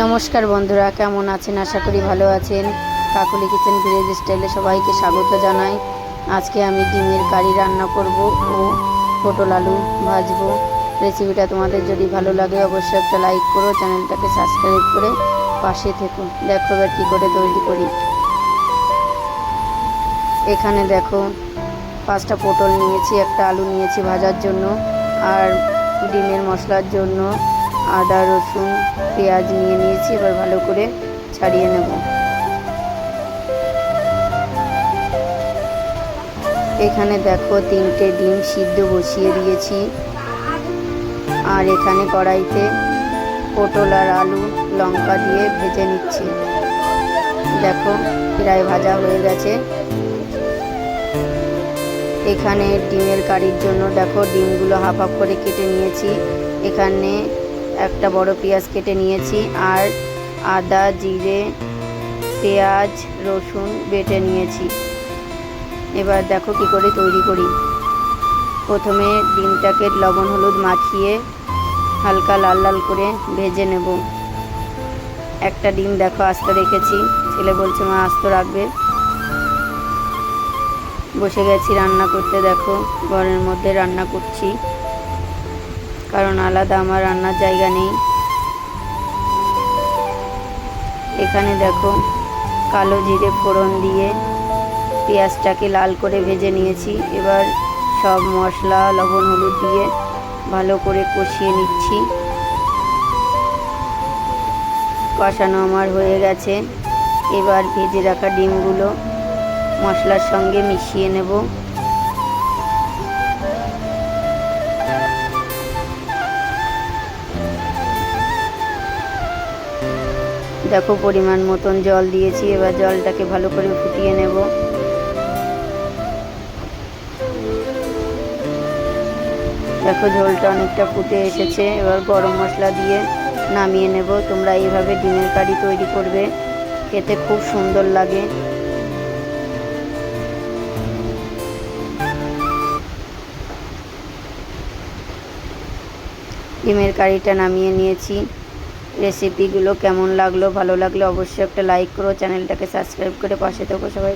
নমস্কার বন্ধুরা, কেমন আছেন? আশা করি ভালো আছেন। কাকুলি কিচেন ভিলেজ স্টাইলে সবাইকে স্বাগত জানাই। আজকে আমি ডিমের কারি রান্না করব ও পটল আলু ভাজবো। রেসিপিটা তোমাদের যদি ভালো লাগে অবশ্যই একটা লাইক করো, চ্যানেলটাকে সাবস্ক্রাইব করে পাশে থেকো। দেখো এবার কী করে তৈরি করি। এখানে দেখো 5টা পটল নিয়েছি, একটা আলু নিয়েছি ভাজার জন্য, আর ডিমের মশলার জন্য আদা রসুন পেঁয়াজ নিয়েছি। এবার ভালো করে ছাড়িয়ে নেব। এখানে দেখো 3টে ডিম সিদ্ধ বসিয়ে দিয়েছি, আর এখানে কড়াইতে পটল আর আলু লঙ্কা দিয়ে ভেজে নিচ্ছি। দেখো প্রায় ভাজা হয়ে গেছে। এখানে ডিমের কারির জন্য দেখো ডিমগুলো হাফ হাফ করে কেটে নিয়েছি। এখানে একটা বড় পেঁয়াজ কেটে নিয়েছি, আর আদা জিরে পেঁয়াজ রসুন বেটে নিয়েছি। এবার দেখো কি করে তৈরি করি। প্রথমে ডিমটাকে লবণ হলুদ মাখিয়ে হালকা লাল লাল করে ভেজে নেব। একটা ডিম দেখো আস্ত রেখেছি, ছেলে বলছে মা আস্ত রাখবে। বসে গেছি রান্না করতে। দেখো ঘরের মধ্যে রান্না করছি, কারণ আলাদা আমার রান্নার জায়গা নেই। এখানে দেখো কালো জিরে ফোড়ন দিয়ে পেঁয়াজটাকে লাল করে ভেজে নিয়েছি। এবার সব মশলা লবণ হলুদ দিয়ে ভালো করে কষিয়ে নিচ্ছি। কষানো আমার হয়ে গেছে। এবার ভেজে রাখা ডিমগুলো মশলার সঙ্গে মিশিয়ে নেব। দেখো পরিমাণ মতন জল দিয়েছি। এবার জলটাকে ভালো করে ফুটিয়ে নেব। দেখো ঝোলটা অনেকটা ফুটে এসেছে। এবার গরম মশলা দিয়ে নামিয়ে নেব। তোমরা এইভাবে ডিমের কারি তৈরি করবে, খেতে খুব সুন্দর লাগে। ডিমের কারিটা নামিয়ে নিয়েছি। রেসিপিগুলো কেমন লাগলো, ভালো লাগলে অবশ্যই একটা লাইক করো, চ্যানেলটাকে সাবস্ক্রাইব করে পাশে থেকো সবাই।